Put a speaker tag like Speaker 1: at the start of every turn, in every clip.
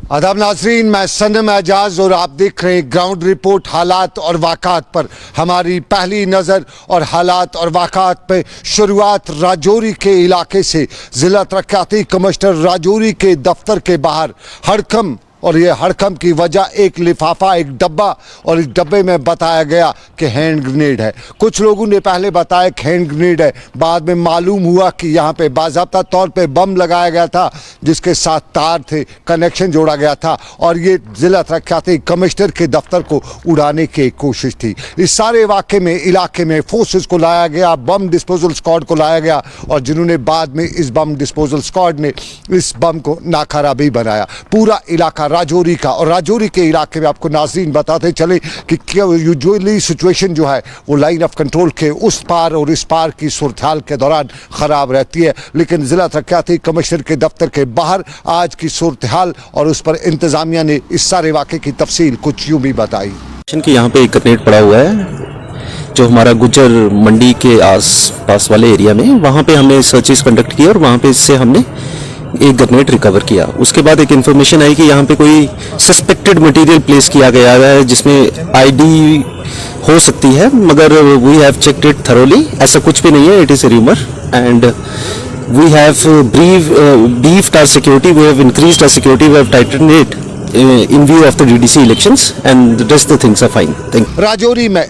Speaker 1: आदाब नाजरीन, मैं सनम एजाज और आप देख रहे हैं ग्राउंड रिपोर्ट हालात और वाक़ात पर। हमारी पहली नज़र और हालात और वाक़ात पे शुरुआत राजौरी के इलाके से। ज़िला तरक्याती कमिश्नर राजौरी के दफ्तर के बाहर हड़कंप, और ये हड़कंप की वजह एक लिफाफा, एक डब्बा, और इस डब्बे में बताया गया कि हैंड ग्रेनेड है। कुछ लोगों ने पहले बताया कि हैंड ग्रेनेड है, बाद में मालूम हुआ कि यहाँ पे बाज़ाब्ता तौर पे बम लगाया गया था जिसके साथ तार थे, कनेक्शन जोड़ा गया था, और ये ज़िला तरक्याती कमिश्नर के दफ्तर को उड़ाने की कोशिश थी। इस सारे वाक़े में इलाके में फोर्सेस को लाया गया, बम डिस्पोजल स्क्वाड को लाया गया, और जिन्होंने बाद में इस बम डिस्पोजल स्क्वाड ने इस बम को नाकारा भी बनाया। पूरा इलाका राजौरी का, और राजौरी के इलाके में आपको नाज़रीन बताते चले कि यूजुअली सिचुएशन जो है वो लाइन ऑफ कंट्रोल के उस पार और इस पार की सूरत हाल के दौरान ख़राब रहती है, लेकिन ज़िला तरक्याती कमिश्नर के दफ्तर के बाहर आज की सूरत हाल और उस पर इंतज़ामिया ने इस सारे वाक़े की तफसील कुछ यूँ भी बताई
Speaker 2: कि यहाँ पे एक ग्रेनेड पड़ा हुआ है जो हमारा गुज्जर मंडी के आस पास वाले एरिया में, वहाँ पे हमने सर्चेस कंडक्ट किया और वहाँ पे इससे हमने एक ग्रेनेड रिकवर किया। उसके बाद एक इन्फॉर्मेशन आई कि यहाँ पे कोई सस्पेक्टेड मटेरियल प्लेस किया गया है जिसमें आईडी हो सकती है, मगर we have checked it thoroughly, ऐसा कुछ भी नहीं है, it is a rumour and we have briefed our security, we have increased our security, we have tightened it in view of the DDC elections and the rest of the things are fine. Thank you.
Speaker 1: Rajouri में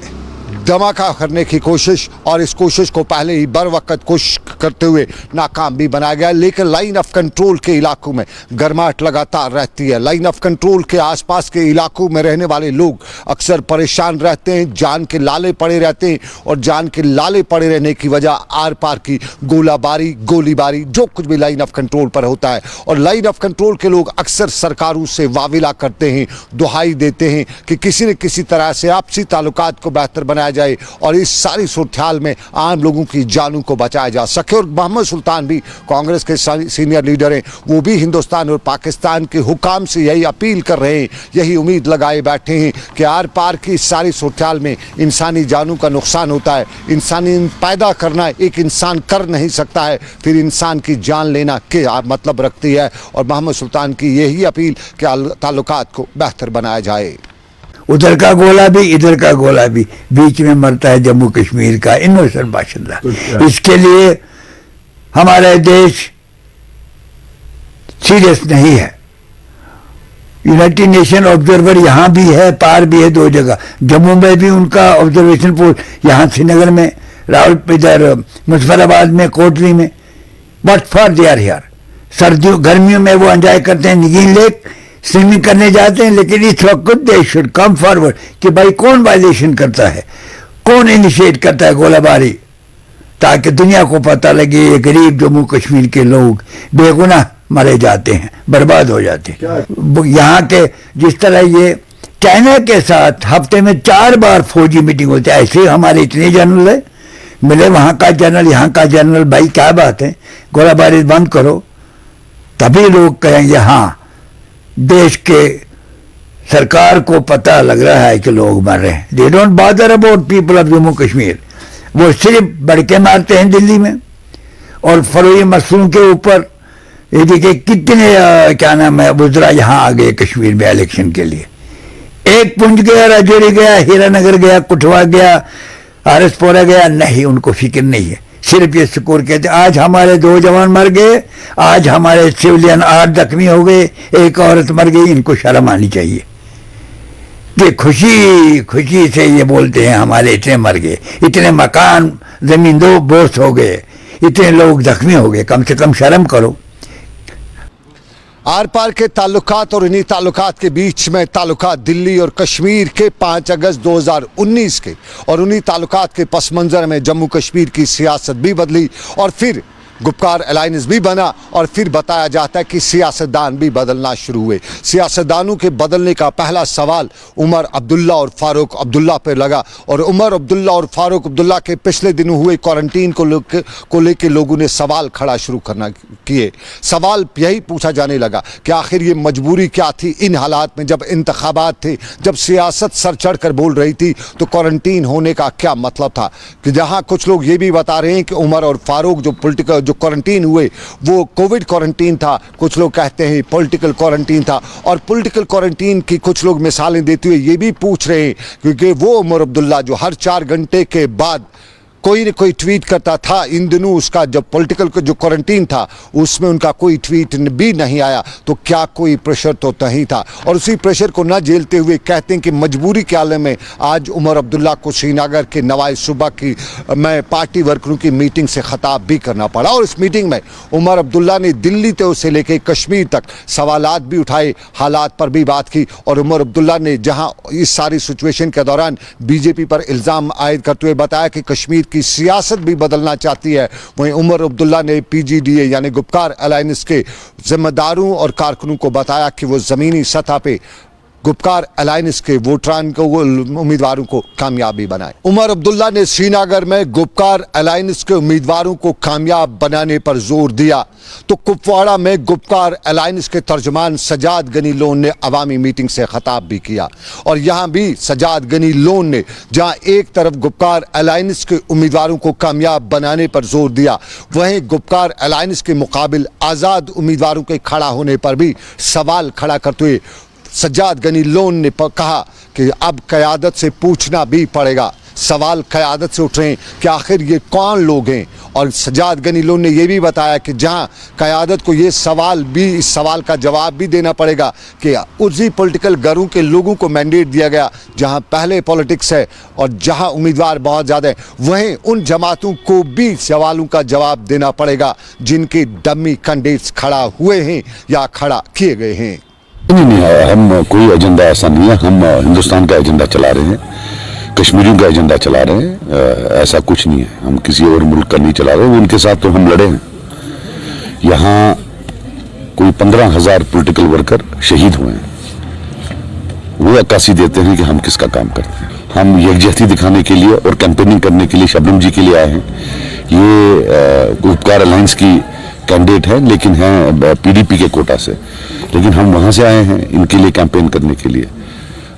Speaker 1: धमाका करने की कोशिश, और इस कोशिश को पहले ही बर वक्त कोशिश करते हुए नाकाम भी बनाया गया, लेकिन लाइन ऑफ कंट्रोल के इलाकों में गर्माहट लगातार रहती है। लाइन ऑफ कंट्रोल के आसपास के इलाकों में रहने वाले लोग अक्सर परेशान रहते हैं, जान के लाले पड़े रहते हैं, और जान के लाले पड़े रहने की वजह आर पार की गोलाबारी, गोलीबारी, जो कुछ भी लाइन ऑफ कंट्रोल पर होता है। और लाइन ऑफ कंट्रोल के लोग अक्सर सरकारों से वाविला करते हैं, दुहाई देते हैं कि किसी न किसी तरह से आपसी ताल्लुकात को बेहतर बनाया जाए और इस सारी सूरत में आम लोगों की जानों को बचाया जा सके। और मोहम्मद सुल्तान भी कांग्रेस के सीनियर लीडर हैं, वो भी हिंदुस्तान और पाकिस्तान के हुकाम से यही अपील कर रहे हैं, यही उम्मीद लगाए बैठे हैं कि आर पार की इस सारी सूरत में इंसानी जानों का नुकसान होता है। इंसानी पैदा करना एक इंसान कर नहीं सकता है, फिर इंसान की जान लेना क्या मतलब रखती है। और मोहम्मद सुल्तान की यही अपील कि ताल्लुकात को बेहतर बनाया जाए।
Speaker 3: उधर का गोला भी इधर का गोला भी, बीच में मरता है जम्मू कश्मीर का इनोसेंट बाशिंदा। इसके लिए हमारा देश सीरियस नहीं है। यूनाइटेड नेशन ऑब्जर्वर यहाँ भी है, पार भी है, दो जगह। जम्मू में भी उनका ऑब्जर्वेशन पोस्ट, यहाँ श्रीनगर में, रावल इधर मुजफ्फराबाद में, कोटली में। But for they are here. सर्दियों गर्मियों में वो एंजॉय करते हैं, निगीन लेक स्विमिंग करने जाते हैं, लेकिन इस वक्त दे शुड कम फॉरवर्ड कि भाई कौन वायलेशन करता है, कौन इनिशिएट करता है गोलाबारी, ताकि दुनिया को पता लगे ये गरीब जम्मू कश्मीर के लोग बेगुनाह मरे जाते हैं, बर्बाद हो जाते हैं। यहाँ के जिस तरह ये चाइना के साथ हफ्ते में 4 बार फौजी मीटिंग होती है, ऐसे हमारे इतने जनरल है मिले, वहाँ का जनरल यहाँ का जनरल, भाई क्या बात है, गोलाबारी बंद करो, तभी लोग कहेंगे हाँ देश के सरकार को पता लग रहा है कि लोग मर रहे हैं। They don't bother about people of Jammu Kashmir. वो सिर्फ बढ़के मारते हैं दिल्ली में और फरोई मसूम के ऊपर। ये देखिए कितने क्या नाम है बुजरा यहाँ आ गए कश्मीर में इलेक्शन के लिए। एक पुंज गया, राजौरी गया, हीरानगर गया, कुठवा गया, आरएसपुरा गया, नहीं उनको फिक्र नहीं है। सिर्फ ये सुकूर कहते आज हमारे 2 जवान मर गए, आज हमारे सिविलियन 8 जख्मी हो गए, एक औरत मर गई, इनको शर्म आनी चाहिए। ये खुशी खुशी से ये बोलते हैं हमारे इतने मर गए, इतने मकान जमीन दो बोस हो गए, इतने लोग जख्मी हो गए, कम से कम शर्म करो।
Speaker 1: आर पार के ताल्लुकात और इन्हीं ताल्लुकात के बीच में ताल्लुकात दिल्ली और कश्मीर के 5 अगस्त 2019 के, और उन्हीं ताल्लुकात के पस मंज़र में जम्मू कश्मीर की सियासत भी बदली और फिर गुपकार अलायंस भी बना, और फिर बताया जाता है कि सियासतदान भी बदलना शुरू हुए। सियासतदानों के बदलने का पहला सवाल उमर अब्दुल्ला और फारूक अब्दुल्ला पर लगा, और उमर अब्दुल्ला और फारूक अब्दुल्ला के पिछले दिनों हुए क्वारंटीन को लेकर लोगों ने सवाल खड़ा शुरू करना किए। सवाल यही पूछा जाने लगा कि आखिर ये मजबूरी क्या थी इन हालात में, जब इंतखाबात थे, जब सियासत सर चढ़ कर बोल रही थी, तो क्वारंटीन होने का क्या मतलब था। कि जहाँ कुछ लोग ये भी बता रहे हैं कि उमर और फारूक जो जो क्वारंटीन हुए वो कोविड क्वारंटीन था, कुछ लोग कहते हैं पॉलिटिकल क्वारंटीन था। और पॉलिटिकल क्वारंटीन की कुछ लोग मिसालें देते हुए ये भी पूछ रहे हैं क्योंकि वो उमर अब्दुल्ला जो हर 4 घंटे के बाद कोई न कोई ट्वीट करता था, इन दिनों उसका जब पॉलिटिकल जो क्वारंटीन था उसमें उनका कोई ट्वीट भी नहीं आया, तो क्या कोई प्रेशर तो नहीं था। और उसी प्रेशर को न झेलते हुए कहते हैं कि मजबूरी के आलम में आज उमर अब्दुल्ला को श्रीनगर के नवाए सूबा की मैं पार्टी वर्करों की मीटिंग से खिताब भी करना पड़ा। और इस मीटिंग में उमर अब्दुल्ला ने दिल्ली से लेकर कश्मीर तक सवालात भी उठाए, हालात पर भी बात की। और उमर अब्दुल्ला ने जहां इस सारी सिचुएशन के दौरान बीजेपी पर इल्ज़ाम आयद करते हुए बताया कि कश्मीर की सियासत भी बदलना चाहती है, वहीं उमर अब्दुल्ला ने पीजीडीए यानी गुपकार अलायंस के जिम्मेदारों और कारकुनों को बताया कि वो ज़मीनी सतह पे गुपकार अलायंस के वोटरान को उम्मीदवारों को कामयाबी बनाए। उमर अब्दुल्ला ने श्रीनगर में गुपकार अलायंस के उम्मीदवारों को कामयाब बनाने पर जोर दिया, तो कुपवाड़ा में गुपकार अलायंस के तर्जमान सजाद गनी लोन ने अवामी मीटिंग से खिताब भी किया। और यहाँ भी सजाद गनी लोन ने जहाँ एक तरफ गुपकार अलायंस के उम्मीदवारों को कामयाब बनाने पर जोर दिया, वहीं गुपकार अलायंस के मुकाबिल आज़ाद उम्मीदवारों के खड़ा होने पर भी सवाल खड़ा करते हुए सज्जाद गनी लोन ने कहा कि अब क़यादत से पूछना भी पड़ेगा। सवाल क़यादत से उठ रहे हैं कि आखिर ये कौन लोग हैं। और सज्जाद गनी लोन ने यह भी बताया कि जहां क़यादत को ये सवाल भी, इस सवाल का जवाब भी देना पड़ेगा कि उसी पॉलिटिकल घरों के लोगों को मैंडेट दिया गया जहां पहले पॉलिटिक्स है और जहां उम्मीदवार बहुत ज़्यादा हैं, वहीं उन जमातों को भी सवालों का जवाब देना पड़ेगा जिनके डमी कैंडिडेट्स खड़ा हुए हैं या खड़ा किए गए हैं।
Speaker 4: नहीं, हम कोई एजेंडा ऐसा नहीं है, हम हिंदुस्तान का एजेंडा चला रहे हैं, कश्मीरियों का एजेंडा चला रहे हैं, ऐसा कुछ नहीं है। हम किसी और मुल्क का नहीं चला रहे, उनके साथ तो हम लड़े हैं। यहाँ कोई 15,000 पॉलिटिकल वर्कर शहीद हुए हैं, वो अक्कासी देते हैं कि हम किसका काम करते हैं। हम यकजहती दिखाने के लिए और कैंपेनिंग करने के लिए शबनम जी के लिए आए हैं। ये गुपकार अलायंस की कैंडिडेट है लेकिन हैं पीडीपी के कोटा से, लेकिन हम वहां से आए हैं इनके लिए कैंपेन करने के लिए,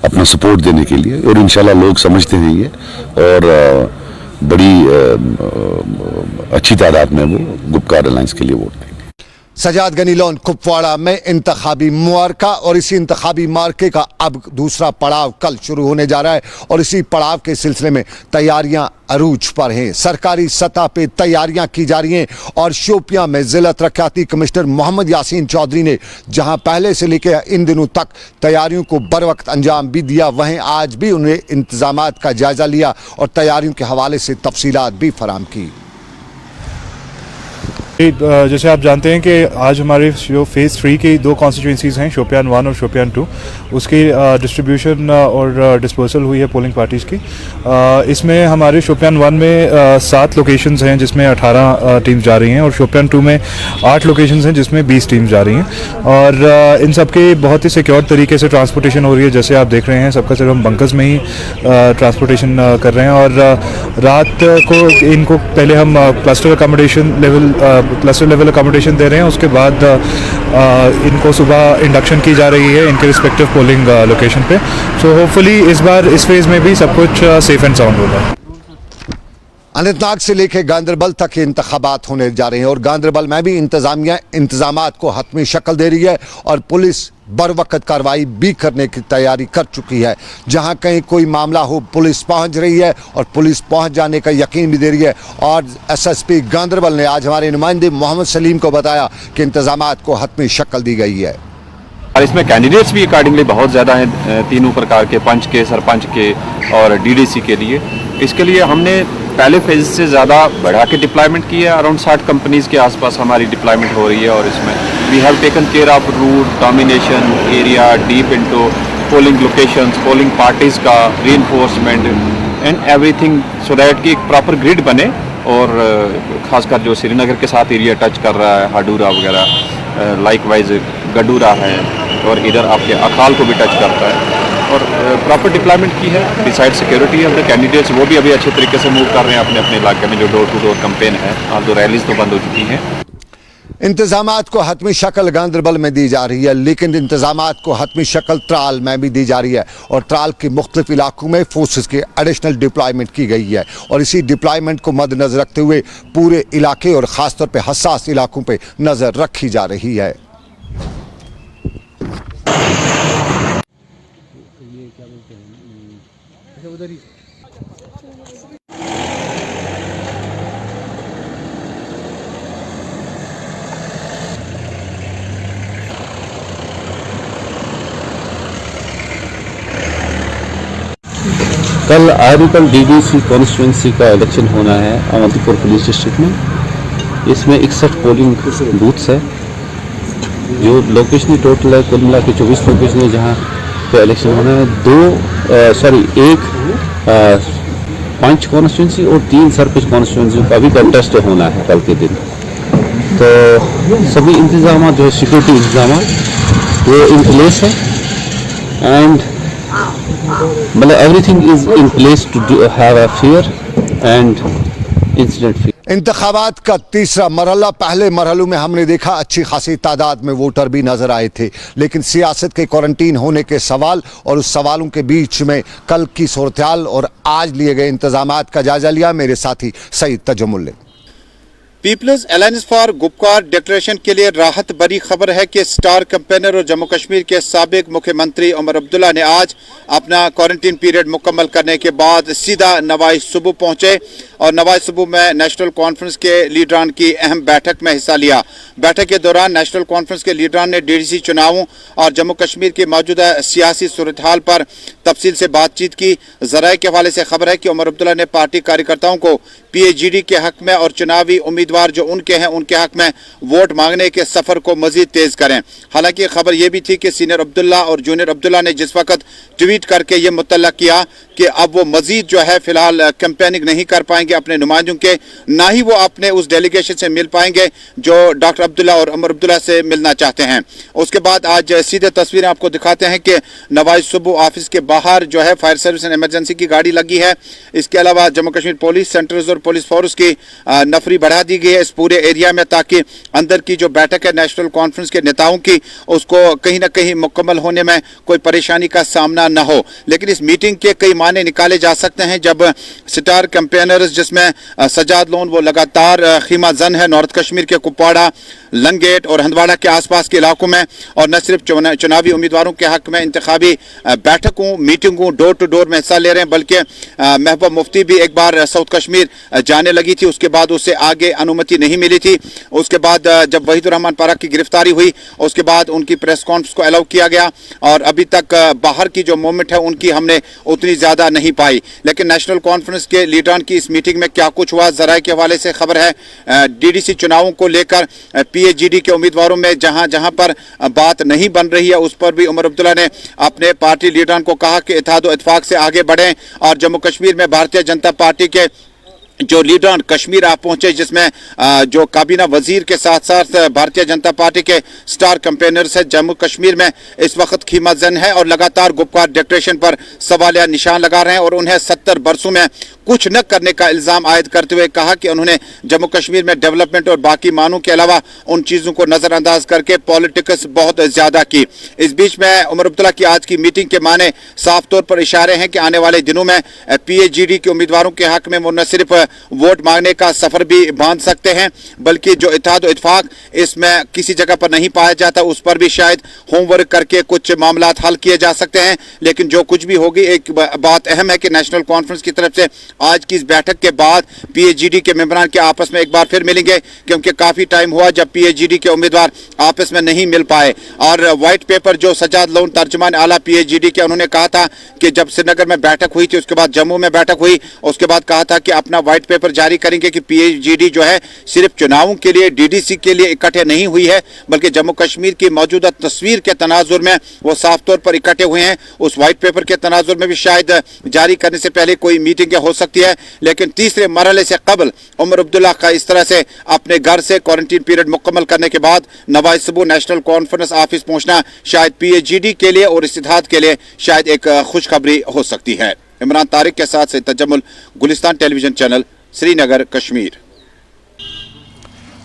Speaker 4: अपना सपोर्ट देने के लिए। और इंशाल्लाह लोग समझते हैं ये, और बड़ी अच्छी तादाद में वो गुपकार अलायंस के लिए वोट देंगे।
Speaker 1: सजाद गनी लोन कुपवाड़ा में इंतखाबी मार्का, और इसी इंतखाबी मार्के का अब दूसरा पड़ाव कल शुरू होने जा रहा है और इसी पड़ाव के सिलसिले में तैयारियां अरूज पर हैं। सरकारी सतह पे तैयारियां की जा रही हैं और शोपियां में जिला तरक्याती कमिश्नर मोहम्मद यासीन चौधरी ने जहां पहले से लेकर इन दिनों तक तैयारियों को बर वक्त अंजाम भी दिया, वहीं आज भी उन्हें इंतजामात का जायजा लिया और तैयारियों के हवाले से तफसीलात भी फराम की।
Speaker 5: जैसे आप जानते हैं कि आज हमारे जो फेज़ 3 की 2 कॉन्स्टिट्यूंसीज़ हैं, शोपियान 1 और शोपियान 2, उसकी डिस्ट्रीब्यूशन और डिस्पोजल हुई है पोलिंग पार्टीज़ की। इसमें हमारे शोपियान 1 में 7 लोकेशंस हैं जिसमें 18 टीम्स जा रही हैं, और शोपियान 2 में 8 लोकेशंस हैं जिसमें 20 टीम्स जा रही हैं। और इन सब के बहुत ही सिक्योर तरीके से ट्रांसपोर्टेशन हो रही है। जैसे आप देख रहे हैं, सबका सिर्फ हम बंकर्स में ही ट्रांसपोर्टेशन कर रहे हैं। और रात को इनको पहले हम क्लस्टर लेवल अकोमोडेशन दे रहे हैं, उसके बाद इनको सुबह इंडक्शन की जा रही है इनके रिस्पेक्टिव पोलिंग लोकेशन पे। सो होपफुली इस बार इस फेज़ में भी सब कुछ सेफ एंड साउंड होगा।
Speaker 1: अनंतनाग से लेकर गांदरबल तक के इंतखाबात होने जा रहे हैं और गांदरबल में भी इंतजामिया इंतजामात को हतमी शक्ल दे रही है और पुलिस बर वक्त कार्रवाई भी करने की तैयारी कर चुकी है। जहां कहीं कोई मामला हो पुलिस पहुंच रही है और पुलिस पहुंच जाने का यकीन भी दे रही है। और एसएसपी गांदरबल ने आज हमारे नुमाइंदे मोहम्मद सलीम को बताया कि इंतजामात को हतमी शक्ल दी गई है।
Speaker 6: और इसमें कैंडिडेट्स भी अकॉर्डिंगली बहुत ज़्यादा हैं, तीनों प्रकार के, पंच के, सरपंच के और डीडीसी के लिए। इसके लिए हमने पहले फेज से ज़्यादा बढ़ा के डिप्लॉयमेंट की है। अराउंड 60 कंपनीज़ के आसपास हमारी डिप्लॉयमेंट हो रही है और इसमें we have taken care of route, domination, area, deep into polling locations, polling parties का reinforcement and everything, so that कि एक प्रॉपर ग्रिड बने। और ख़ासकर जो श्रीनगर के साथ एरिया टच कर रहा है, हाडूरा वगैरह, लाइकवाइज गडूरा है और इधर आपके अखाल को भी टच करता है। और प्रॉपर डिप्लॉयमेंट की है। Decide security of the candidates, वो भी अभी अच्छे तरीके से मूव कर रहे हैं अपने अपने इलाके में। जो डोर टू डोर कैंपेन है, और जो रैलीज तो बंद हो चुकी हैं।
Speaker 1: इंतजामात को हतमी शक्ल गांदरबल में दी जा रही है, लेकिन इंतजामात को हतमी शक्ल त्राल में भी दी जा रही है और त्राल के मुख्तलिफ इलाकों में फोर्सेस की एडिशनल डिप्लॉयमेंट की गई है और इसी डिप्लॉयमेंट को मद्देनजर रखते हुए पूरे इलाके और ख़ासतौर पर हसास इलाकों पर नज़र रखी जा रही है।
Speaker 7: कल आर्टिकल डीडीसी कॉन्स्टिट्यूंसी का इलेक्शन होना है अवंतीपुर पुलिस डिस्ट्रिक्ट में। इसमें 61 पोलिंग बूथ्स है। जो लोकेशन टोटल है कुल मिला के 24 लोकेशन है जहाँ पे इलेक्शन होना है। एक पंच कॉन्स्टिट्यूंसी और 3 सरपंच कॉन्स्टिट्यूंसी का भी कंटेस्ट होना है कल के दिन। तो सभी इंतजाम जो है सिक्योरिटी इंतजाम वो इन प्लेस है एंड मतलब everything is in place to have a fair and incident free.
Speaker 1: इंतखाबात का तीसरा मरहला, पहले मरहलों में हमने देखा अच्छी खासी तादाद में वोटर भी नजर आए थे, लेकिन सियासत के क्वारंटीन होने के सवाल और उस सवालों के बीच में कल की सूरत-ए-हाल और आज लिए गए इंतजामात का जायजा लिया मेरे साथी सईद तजमुल ने।
Speaker 8: Peoples alliance for Gupkar declaration के लिए राहत भरी खबर है कि स्टार कैंपेनर और जम्मू कश्मीर के साबिक मुख्यमंत्री उमर अब्दुल्ला ने आज अपना क्वारंटीन पीरियड मुकम्मल करने के बाद सीधा नवाई सुबह पहुंचे और नवाई सुबह में नेशनल कॉन्फ्रेंस के लीडरान की अहम बैठक में हिस्सा लिया। बैठक के दौरान नेशनल कॉन्फ्रेंस के लीडरान ने डीडीसी चुनावों और जम्मू कश्मीर की मौजूदा सियासी सूरत-हाल पर तफसील से बातचीत की। ज़राए के हवाले से खबर है कि उमर अब्दुल्ला ने पार्टी कार्यकर्ताओं को PAGD के हक में और चुनावी उम्मीदवार जो उनके हैं उनके हक में वोट मांगने के सफर को मजीद तेज करें। हालांकि खबर यह भी थी कि सीनियर अब्दुल्ला और जूनियर अब्दुल्ला ने जिस वक्त ट्वीट करके ये मुतल्लक किया कि अब वो मजीद जो है फिलहाल कैंपेनिंग नहीं कर पाएंगे अपने नुमाइंदों के, ना ही वो अपने उस डेलीगेशन से मिल पाएंगे जो डॉक्टर अब्दुल्ला और उमर अब्दुल्ला से मिलना चाहते हैं। उसके बाद आज सीधे तस्वीरें आपको दिखाते हैं कि नवाज सुबह ऑफिस के बाहर जो है फायर सर्विस एंड इमरजेंसी की गाड़ी लगी है। इसके अलावा जम्मू कश्मीर पुलिस सेंटर्स और पुलिस फोर्स की नफरी बढ़ा दी गई है इस पूरे एरिया में, ताकि अंदर की जो बैठक है नेशनल कॉन्फ्रेंस के नेताओं की उसको कहीं ना कहीं मुकम्मल होने में कोई परेशानी का सामना न हो। लेकिन इस मीटिंग के कई माने निकाले जा सकते हैं जब स्टार कैंपेनर्स जिसमें सजाद लोन वो लगातार खीमा जन है नॉर्थ कश्मीर के कुपवाड़ा, लंगेट और हंदवाड़ा के आसपास के इलाकों में, और न सिर्फ चुनावी उम्मीदवारों के हक में इंतखाबी बैठकों मीटिंगों डोर टू डोर में हिस्सा ले रहे हैं, बल्कि महबूबा मुफ्ती भी एक बार साउथ कश्मीर जाने लगी थी, उसके बाद उससे आगे अनुमति नहीं मिली थी। उसके बाद जब वहीदुर रहमान पारा की गिरफ्तारी हुई उसके बाद उनकी प्रेस कॉन्फ्रेंस को अलाउ किया गया और अभी तक बाहर की जो मूवमेंट है उनकी हमने उतनी ज़्यादा नहीं पाई। लेकिन नेशनल कॉन्फ्रेंस के लीडरान की इस मीटिंग में क्या कुछ हुआ, ज़राए के हवाले से खबर है DDC चुनावों को लेकर PAGD के उम्मीदवारों में जहां जहां पर बात नहीं बन रही है उस पर भी उमर अब्दुल्ला ने अपने पार्टी लीडरान को कहा कि इत्तेहाद व इत्तेफाक से आगे बढ़ें और जम्मू कश्मीर में भारतीय जनता पार्टी के जो लीडर कश्मीर आ पहुंचे जिसमें जो काबीना वजीर के साथ साथ भारतीय जनता पार्टी के स्टार कैंपेनर्स है जम्मू कश्मीर में इस वक्त खीमा जन है और लगातार गुपकार डिक्लेरेशन पर सवालिया निशान लगा रहे हैं और उन्हें 70 बरसों में कुछ न करने का इल्ज़ाम आयद करते हुए कहा कि उन्होंने जम्मू कश्मीर में डेवलपमेंट और बाकी मानों के अलावा उन चीज़ों को नज़रअंदाज करके पॉलिटिक्स बहुत ज़्यादा की। इस बीच में उमर अब्दुल्ला की आज की मीटिंग के माने साफ तौर पर इशारे हैं कि आने वाले दिनों में PAGD के उम्मीदवारों के हक में वो न सिर्फ वोट मांगने का सफर भी बांध सकते हैं बल्कि जो इत्तेहाद व इत्तेफाक इसमें किसी जगह पर नहीं पाया जाता उस पर भी शायद होमवर्क करके कुछ मामला हल किए जा सकते हैं। लेकिन जो कुछ भी होगी एक बात अहम है कि नेशनल कॉन्फ्रेंस की तरफ से आज की इस बैठक के बाद PAGD के मेंबरान के आपस में एक बार फिर मिलेंगे, क्योंकि काफ़ी टाइम हुआ जब PAGD के उम्मीदवार आपस में नहीं मिल पाए। और वाइट पेपर जो सजाद लोन तर्जुमान आला PAGD के उन्होंने कहा था कि जब श्रीनगर में बैठक हुई थी उसके बाद जम्मू में बैठक हुई उसके बाद कहा था कि अपना वाइट पेपर जारी करेंगे कि PAGD जो है सिर्फ चुनावों के लिए DDC के लिए इकट्ठे नहीं हुई है बल्कि जम्मू कश्मीर की मौजूदा तस्वीर के तनाजुर में वो साफ तौर पर इकट्ठे हुए हैं। उस वाइट पेपर के तनाजुर में भी शायद जारी करने से पहले कोई मीटिंग हो सकती है, लेकिन तीसरे मरहले से कबल उमर अब्दुल्ला का इस तरह से अपने घर से क्वारंटीन पीरियड मुकम्मल करने के बाद नवाज सुबह नेशनल कॉन्फ्रेंस ऑफिस पहुंचना शायद PAGD के लिए और इस्तिहाद के लिए शायद एक खुशखबरी हो सकती है। इमरान तारिक के साथ से तजम्मुल, गुलिस्तान टेलीविजन चैनल, श्रीनगर, कश्मीर।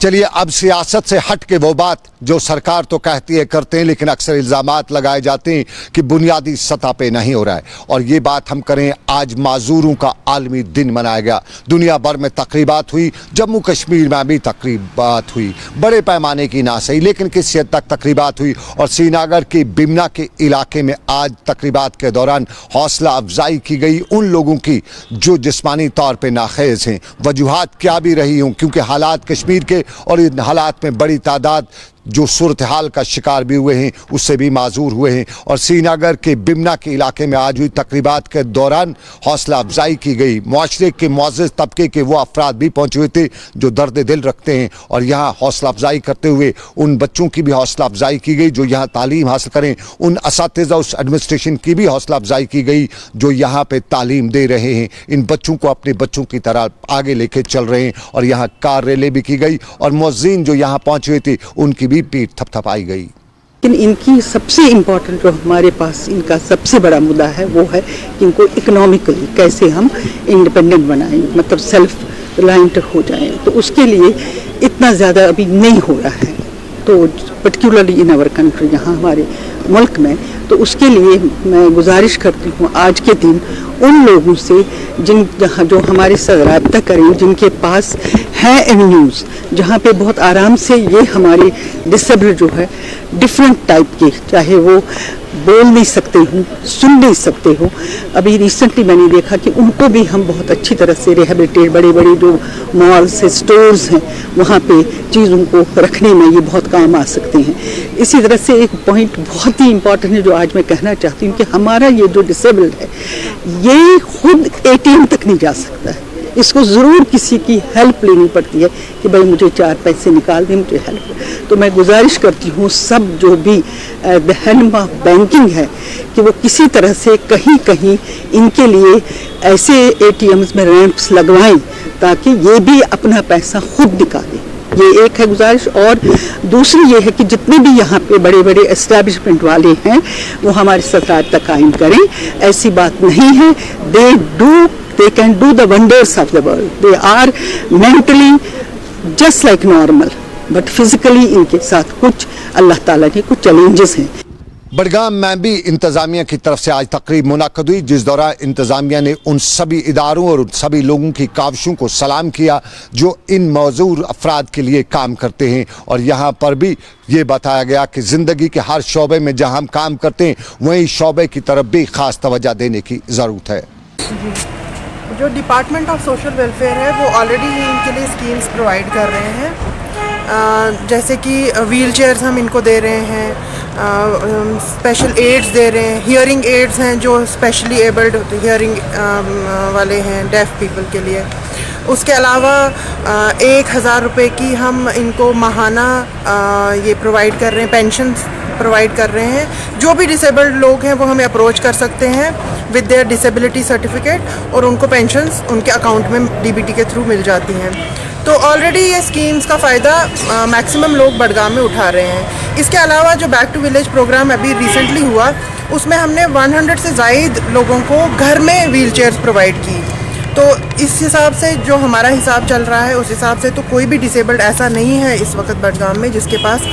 Speaker 1: चलिए अब सियासत से हट के वो बात जो सरकार तो कहती है करते हैं, लेकिन अक्सर इल्ज़ामात लगाए जाते हैं कि बुनियादी सतह पे नहीं हो रहा है। और ये बात हम करें, आज माजूरों का आलमी दिन मनाया गया, दुनिया भर में तकरीबात हुई, जम्मू कश्मीर में भी तकरीबात हुई, बड़े पैमाने की ना सही लेकिन किसी हद तक तकरीबात हुई। और श्रीनगर के बिमना के इलाके में आज तकरीबात के दौरान हौसला अफजाई की गई उन लोगों की जो जिस्मानी तौर पर नाखेज हैं, वजूहात क्या भी रही हों, क्योंकि हालात कश्मीर के और इन हालात में बड़ी तादाद जो सूरत हाल का शिकार भी हुए हैं उससे भी माजूर हुए हैं। और श्रीनगर के बिमना के इलाके में आज हुई तकरीबात के दौरान हौसला अफजाई की गई। मुआशरे के मुअज़्ज़ज़ तबके के वो अफराद भी पहुँचे हुए थे जो दर्द दिल रखते हैं, और यहाँ हौसला अफजाई करते हुए उन बच्चों की भी हौसला अफजाई की गई जो यहाँ तालीम हासिल करें, उन असातिज़ा उस एडमिनिस्ट्रेशन की भी हौसला अफजाई की गई जो यहाँ पर तालीम दे रहे हैं, इन बच्चों को अपने बच्चों की तरह आगे लेके चल रहे हैं। और यहाँ कार रैली भी की गई और मुअज़्ज़िन जो यहाँ पहुँचे हुए थे उनकी भी पीठ थपथपाई गई।
Speaker 9: लेकिन इनकी सबसे इम्पोर्टेंट जो हमारे पास इनका सबसे बड़ा मुद्दा है वो है कि इनको इकोनॉमिकली कैसे हम इंडिपेंडेंट बनाएं, मतलब सेल्फ रिलायंट हो जाएं। तो उसके लिए इतना ज़्यादा अभी नहीं हो रहा है, तो पर्टिकुलरली इन आवर कंट्री, यहाँ हमारे मुल्क में। तो उसके लिए मैं गुजारिश करती हूँ आज के दिन उन लोगों से जो हमारे साथ रब्ता करें, जिनके पास है एवेन्यूज़ जहाँ पे बहुत आराम से ये हमारे डिसेबल जो है डिफरेंट टाइप के, चाहे वो बोल नहीं सकते हो, सुन नहीं सकते हो, अभी रिसेंटली मैंने देखा कि उनको भी हम बहुत अच्छी तरह से रिहेबिलिटेट, बड़े बड़े जो मॉल्स है, स्टोर्स हैं, वहाँ पे चीज़ों को रखने में ये बहुत काम आ सकते हैं। इसी तरह से एक पॉइंट बहुत ही इम्पॉर्टेंट है जो आज मैं कहना चाहती हूँ कि हमारा ये जो डिसेबल्ड है ये खुद ATM तक नहीं जा सकता है, इसको ज़रूर किसी की हेल्प लेनी पड़ती है कि भाई मुझे 4 पैसे निकाल दें, मुझे हेल्प। तो मैं गुजारिश करती हूँ सब जो भी द हेल्प ऑफ बैंकिंग है कि वो किसी तरह से कहीं कहीं इनके लिए ऐसे ATMs में रैंप्स लगवाएं ताकि ये भी अपना पैसा खुद निकालें। ये एक है गुजारिश। और दूसरी ये है कि जितने भी यहाँ पे बड़े बड़े एस्टैब्लिशमेंट वाले हैं वो हमारे साथ राब्ता कायम करें। ऐसी बात नहीं है, they can do the wonders of the world. They are mentally just like normal, but physically इनके साथ कुछ अल्लाह ताला ने कुछ चैलेंजेस हैं।
Speaker 1: बडगाम में भी इंतज़ामिया की तरफ से आज तकरीब मुनक्कद हुई जिस दौरान इंतज़ामिया ने उन सभी इदारों और उन सभी लोगों की काविशों को सलाम किया जो इन मौजूर अफराद के लिए काम करते हैं। और यहाँ पर भी ये बताया गया कि ज़िंदगी के हर शोबे में जहाँ हम काम करते हैं वहीं शोबे की तरफ भी ख़ास तवज्जो देने की ज़रूरत है।
Speaker 10: जो डिपार्टमेंट ऑफ सोशल वेलफेयर है वो ऑलरेडी इनके लिए स्कीम्स प्रोवाइड कर रहे हैं, जैसे कि व्हील चेयर्स हम इनको दे रहे हैं, स्पेशल एड्स दे रहे हैं, हियरिंग एड्स हैं जो स्पेशली एबल्ड हियरिंग वाले हैं, डेफ पीपल के लिए। उसके अलावा 1000 रुपये की हम इनको माहाना ये प्रोवाइड कर रहे हैं, पेंशन प्रोवाइड कर रहे हैं। जो भी डिसेबल्ड लोग हैं वो हमें अप्रोच कर सकते हैं विद देयर डिसेबिलिटी सर्टिफिकेट और उनको पेंशन्स उनके अकाउंट में DBT के थ्रू मिल जाती हैं। तो ऑलरेडी ये स्कीम्स का फ़ायदा मैक्सिमम लोग बडगाम में उठा रहे हैं। इसके अलावा जो बैक टू विलेज प्रोग्राम अभी रिसेंटली हुआ उसमें हमने 100 से ज़ायद लोगों को घर में व्हील चेयर्स प्रोवाइड की। तो इस हिसाब से जो हमारा हिसाब चल रहा है उस हिसाब से तो कोई भी डिसेबल्ड ऐसा नहीं है इस वक्त बडगाम में जिसके पास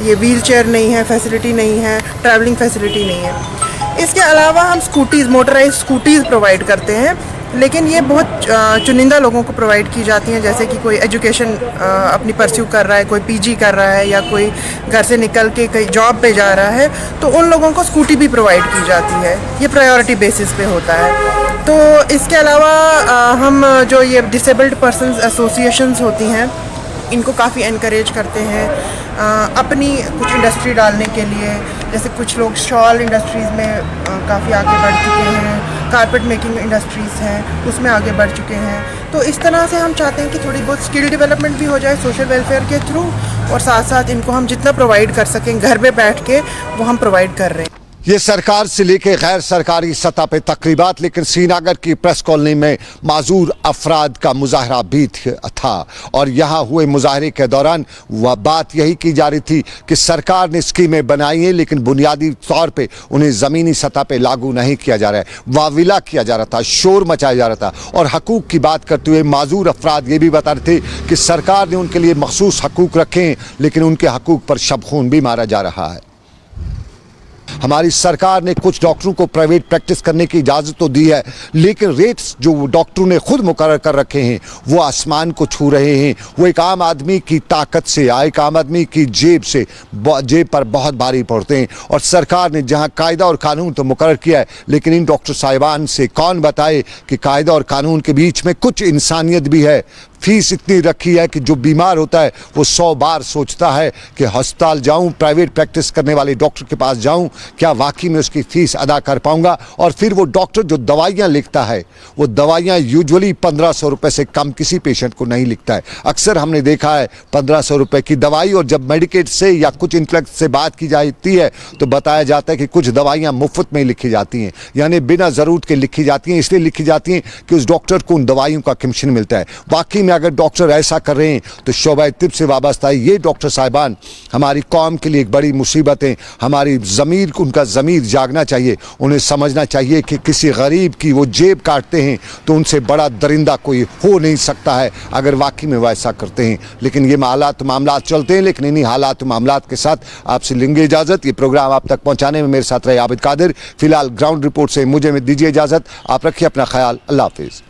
Speaker 10: ये व्हील चेयर नहीं है, फैसिलिटी नहीं है, ट्रैवलिंग फैसिलिटी नहीं है। इसके अलावा हम स्कूटीज़, मोटराइज स्कूटीज़ प्रोवाइड करते हैं, लेकिन ये बहुत चुनिंदा लोगों को प्रोवाइड की जाती हैं, जैसे कि कोई एजुकेशन अपनी परस्यू कर रहा है, कोई PG कर रहा है या कोई घर से निकल के कहीं जॉब पे जा रहा है, तो उन लोगों को स्कूटी भी प्रोवाइड की जाती है। ये प्रायोरिटी बेसिस पे होता है। तो इसके अलावा हम जो ये डिसेबल्ड पर्सनस एसोसिएशंस होती हैं इनको काफ़ी इनकरेज करते हैं अपनी कुछ इंडस्ट्री डालने के लिए, जैसे कुछ लोग शॉल इंडस्ट्रीज़ में काफ़ी आगे बढ़ चुके हैं, कारपेट मेकिंग इंडस्ट्रीज़ हैं उसमें आगे बढ़ चुके हैं। तो इस तरह से हम चाहते हैं कि थोड़ी बहुत स्किल डेवलपमेंट भी हो जाए सोशल वेलफेयर के थ्रू, और साथ साथ इनको हम जितना प्रोवाइड कर सकें घर पे बैठ के वो हम प्रोवाइड कर रहे हैं।
Speaker 1: ये सरकार से लेकर गैर सरकारी सतह पे तकरीबात, लेकिन श्रीनगर की प्रेस कॉलोनी में माजूर अफराद का मुजाहरा भी था और यहाँ हुए मुजाहरे के दौरान वह बात यही की जा रही थी कि सरकार ने स्कीमें बनाई हैं लेकिन बुनियादी तौर पे उन्हें ज़मीनी सतह पे लागू नहीं किया जा रहा है। वाविला किया जा रहा था, शोर मचाया जा रहा था और हकूक़ की बात करते हुए माजूर अफराद ये भी बता रहे थे कि सरकार ने उनके लिए मखसूस हकूक़ रखे हैं लेकिन उनके हकूक़ पर शबखून भी मारा जा रहा है। हमारी सरकार ने कुछ डॉक्टरों को प्राइवेट प्रैक्टिस करने की इजाज़त तो दी है लेकिन रेट्स जो डॉक्टरों ने खुद मुकर्रर कर रखे हैं वो आसमान को छू रहे हैं। वो एक आम आदमी की ताकत से, एक आम आदमी की जेब पर बहुत भारी पड़ते हैं और सरकार ने जहां कायदा और कानून तो मुकर्रर किया है लेकिन इन डॉक्टर साहिबान से कौन बताए कि कायदा और कानून के बीच में कुछ इंसानियत भी है। फीस इतनी रखी है कि जो बीमार होता है वो 100 बार सोचता है कि अस्पताल जाऊं, प्राइवेट प्रैक्टिस करने वाले डॉक्टर के पास जाऊं, क्या वाकई में उसकी फ़ीस अदा कर पाऊंगा। और फिर वो डॉक्टर जो दवाइयां लिखता है वो दवाइयां यूजुअली 1500 रुपये से कम किसी पेशेंट को नहीं लिखता है। अक्सर हमने देखा है 1500 रुपये की दवाई, और जब मेडिकेट से या कुछ इंटेलेक्ट से बात की जाती है तो बताया जाता है कि कुछ दवाइयाँ मुफ्त में लिखी जाती हैं, यानी बिना ज़रूरत के लिखी जाती हैं। इसलिए लिखी जाती हैं कि उस डॉक्टर को उन दवाइयों का कमीशन मिलता है। वाकई अगर डॉक्टर ऐसा कर रहे हैं तो शोबा तिब से वाबस्ता है। ये डॉक्टर साहिबान हमारी कौम के लिए एक बड़ी मुसीबत है। हमारी ज़मीर, उनका ज़मीर जागना चाहिए। उन्हें समझना चाहिए कि किसी गरीब की वो जेब काटते हैं तो उनसे बड़ा दरिंदा कोई हो नहीं सकता है अगर वाकई में वो ऐसा करते हैं। लेकिन ये हालात मामलात चलते हैं, लेकिन इन्हीं हालात मामलात के साथ आपसे लेंगे इजाज़त। ये प्रोग्राम आप तक पहुँचाने में मेरे साथ रहे आबिद कादिर। फिलहाल ग्राउंड रिपोर्ट से मुझे दीजिए इजाज़त। आप रखिए अपना ख्याल। अल्लाह हाफिज़।